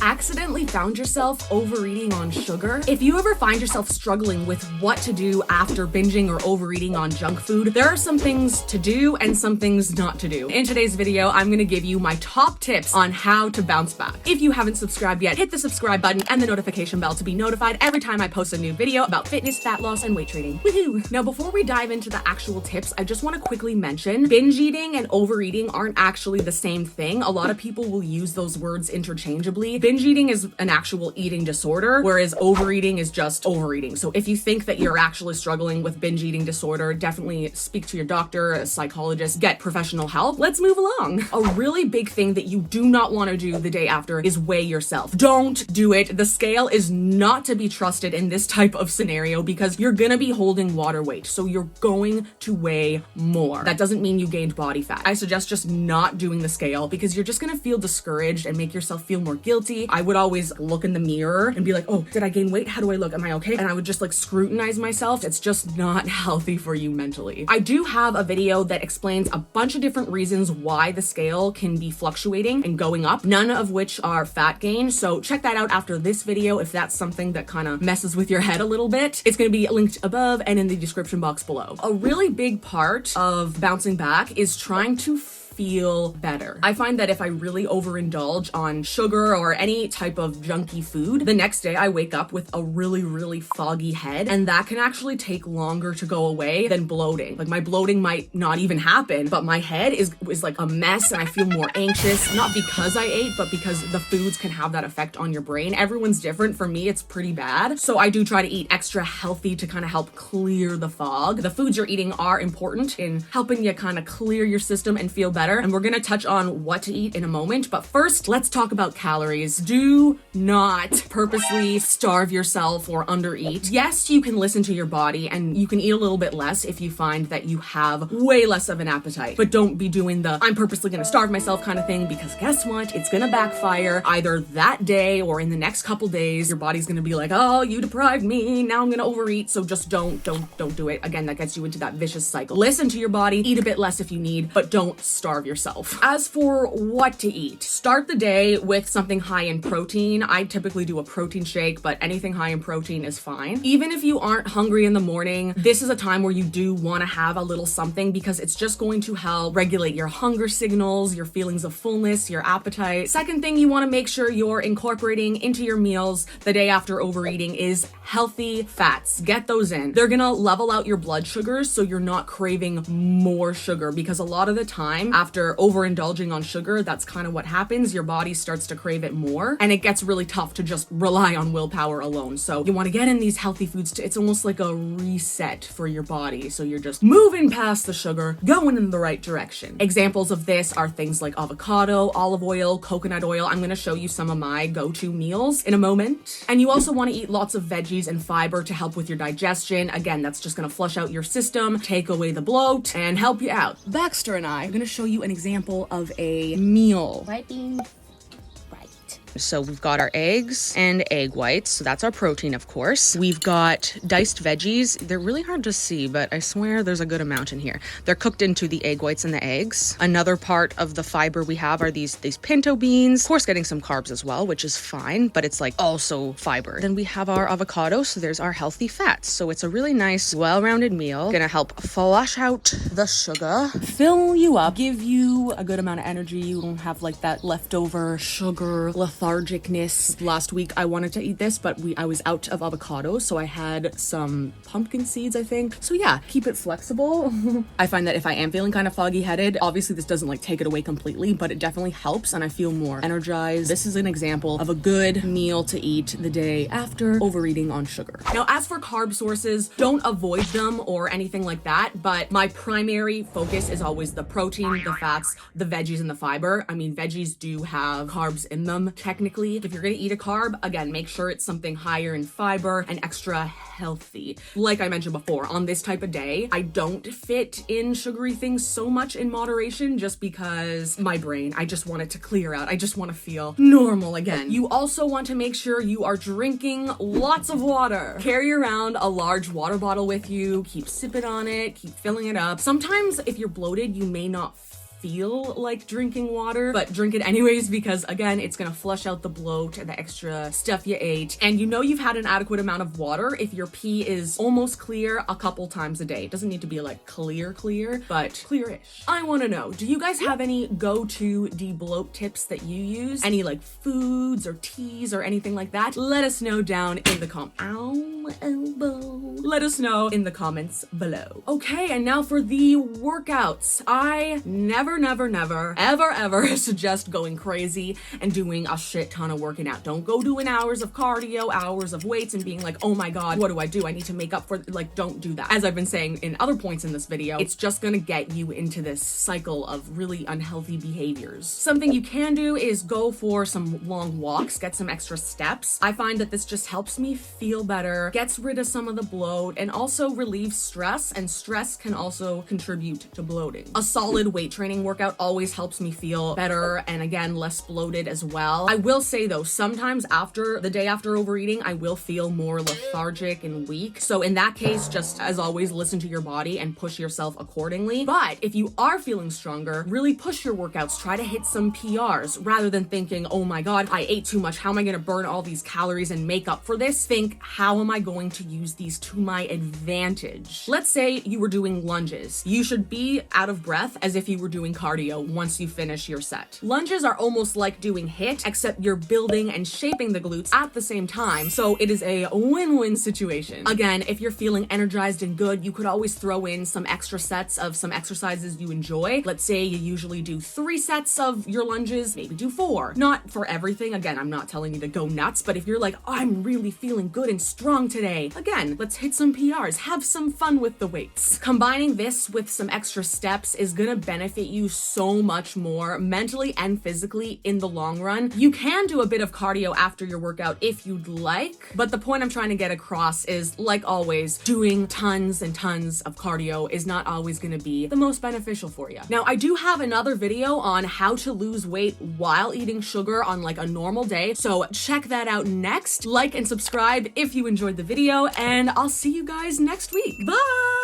accidentally found yourself overeating on sugar? If you ever find yourself struggling with what to do after binging or overeating on junk food, there are some things to do and some things not to do. In today's video, I'm gonna give you my top tips on how to bounce back. If you haven't subscribed yet, hit the subscribe button and the notification bell to be notified every time I post a new video about fitness, fat loss, and weight training. Woohoo! Now, before we dive into the actual tips, I just wanna quickly mention binge eating and overeating aren't actually the same thing. A lot of people will use those words interchangeably. Binge eating is an actual eating disorder, whereas overeating is just overeating. So if you think that you're actually struggling with binge eating disorder, definitely speak to your doctor, a psychologist, get professional help. Let's move along. A really big thing that you do not want to do the day after is weigh yourself. Don't do it. The scale is not to be trusted in this type of scenario because you're gonna be holding water weight. So you're going to weigh more. That doesn't mean you gained body fat. I suggest just not doing the scale because you're just gonna feel discouraged and make yourself feel more guilty. I would always look in the mirror and be like, oh, did I gain weight? How do I look? Am I okay? And I would just like scrutinize myself. It's just not healthy for you mentally. I do have a video that explains a bunch of different reasons why the scale can be fluctuating and going up, none of which are fat gain. So check that out after this video if that's something that kind of messes with your head a little bit. It's going to be linked above and in the description box below. A really big part of bouncing back is trying to feel better. I find that if I really overindulge on sugar or any type of junky food, the next day I wake up with a really foggy head, and that can actually take longer to go away than bloating. Like my bloating might not even happen, but my head is like a mess and I feel more anxious, not because I ate, but because the foods can have that effect on your brain. Everyone's different. For me, it's pretty bad. So I do try to eat extra healthy to kind of help clear the fog. The foods you're eating are important in helping you kind of clear your system and feel better. And we're gonna touch on what to eat in a moment, but first let's talk about calories. Do not purposely starve yourself or undereat. Yes, you can listen to your body and you can eat a little bit less if you find that you have way less of an appetite, but don't be doing the I'm purposely gonna starve myself kind of thing, because guess what? It's gonna backfire either that day or in the next couple days. Your body's gonna be like, oh, you deprived me, now I'm gonna overeat. So just don't do it. Again, that gets you into that vicious cycle. Listen to your body, eat a bit less if you need, but don't starve yourself. As for what to eat, start the day with something high in protein. I typically do a protein shake, but anything high in protein is fine. Even if you aren't hungry in the morning, this is a time where you do want to have a little something because it's just going to help regulate your hunger signals, your feelings of fullness, your appetite. Second thing you want to make sure you're incorporating into your meals the day after overeating is healthy fats. Get those in. They're gonna level out your blood sugars so you're not craving more sugar, because a lot of the time after overindulging on sugar, that's kind of what happens. Your body starts to crave it more and it gets really tough to just rely on willpower alone. So you want to get in these healthy foods. It's almost like a reset for your body. So you're just moving past the sugar, going in the right direction. Examples of this are things like avocado, olive oil, coconut oil. I'm going to show you some of my go-to meals in a moment. And you also want to eat lots of veggies and fiber to help with your digestion. Again, that's just going to flush out your system, take away the bloat, and help you out. Baxter and I are going to show you an example of a meal. Wiping right. So we've got our eggs and egg whites. So that's our protein, of course. We've got diced veggies. They're really hard to see, but I swear there's a good amount in here. They're cooked into the egg whites and the eggs. Another part of the fiber we have are these pinto beans. Of course, getting some carbs as well, which is fine, but it's like also fiber. Then we have our avocado. So there's our healthy fats. So it's a really nice, well-rounded meal. Gonna help flush out the sugar, fill you up, give you a good amount of energy. You don't have like that leftover sugar lethargicness. Last week I wanted to eat this, but I was out of avocado, so I had some pumpkin seeds, I think. So yeah, keep it flexible. I find that if I am feeling kind of foggy headed, obviously this doesn't like take it away completely, but it definitely helps and I feel more energized. This is an example of a good meal to eat the day after overeating on sugar. Now, as for carb sources, don't avoid them or anything like that, but my primary focus is always the protein, the fats, the veggies, and the fiber. I mean, veggies do have carbs in them. Technically, if you're gonna eat a carb, again, make sure it's something higher in fiber and extra healthy. Like I mentioned before, on this type of day, I don't fit in sugary things so much in moderation just because my brain, I just want it to clear out. I just want to feel normal again. You also want to make sure you are drinking lots of water. Carry around a large water bottle with you, keep sipping on it, keep filling it up. Sometimes if you're bloated, you may not feel like drinking water, but drink it anyways because again, it's gonna flush out the bloat and the extra stuff you ate. And you know you've had an adequate amount of water if your pee is almost clear a couple times a day. It doesn't need to be like clear, but clear-ish. I wanna know, do you guys have any go-to de-bloat tips that you use? Any like foods or teas or anything like that? Let us know down in the ow, my elbow. Let us know in the comments below. Okay, and now for the workouts. I never, ever suggest going crazy and doing a shit ton of working out. Don't go doing hours of cardio, hours of weights, and being like, oh my god, what do? I need to make up for, like, don't do that. As I've been saying in other points in this video, it's just gonna get you into this cycle of really unhealthy behaviors. Something you can do is go for some long walks, get some extra steps. I find that this just helps me feel better, gets rid of some of the bloat, and also relieves stress, and stress can also contribute to bloating. A solid weight training workout always helps me feel better and again, less bloated as well. I will say though, sometimes after the day after overeating, I will feel more lethargic and weak. So in that case, just as always, listen to your body and push yourself accordingly. But if you are feeling stronger, really push your workouts, try to hit some PRs rather than thinking, oh my god, I ate too much. How am I gonna burn all these calories and make up for this? Think, how am I going to use these to my advantage? Let's say you were doing lunges. You should be out of breath as if you were doing cardio once you finish your set. Lunges are almost like doing HIIT, except you're building and shaping the glutes at the same time, so it is a win-win situation. Again, if you're feeling energized and good, you could always throw in some extra sets of some exercises you enjoy. Let's say you usually do 3 sets of your lunges, maybe do 4. Not for everything, again, I'm not telling you to go nuts, but if you're like, oh, I'm really feeling good and strong today, again, let's hit some PRs, have some fun with the weights. Combining this with some extra steps is gonna benefit you so much more mentally and physically in the long run. You can do a bit of cardio after your workout if you'd like, but the point I'm trying to get across is, like always, doing tons and tons of cardio is not always gonna be the most beneficial for you. Now, I do have another video on how to lose weight while eating sugar on like a normal day, so check that out next. Like and subscribe if you enjoyed the video, and I'll see you guys next week. Bye!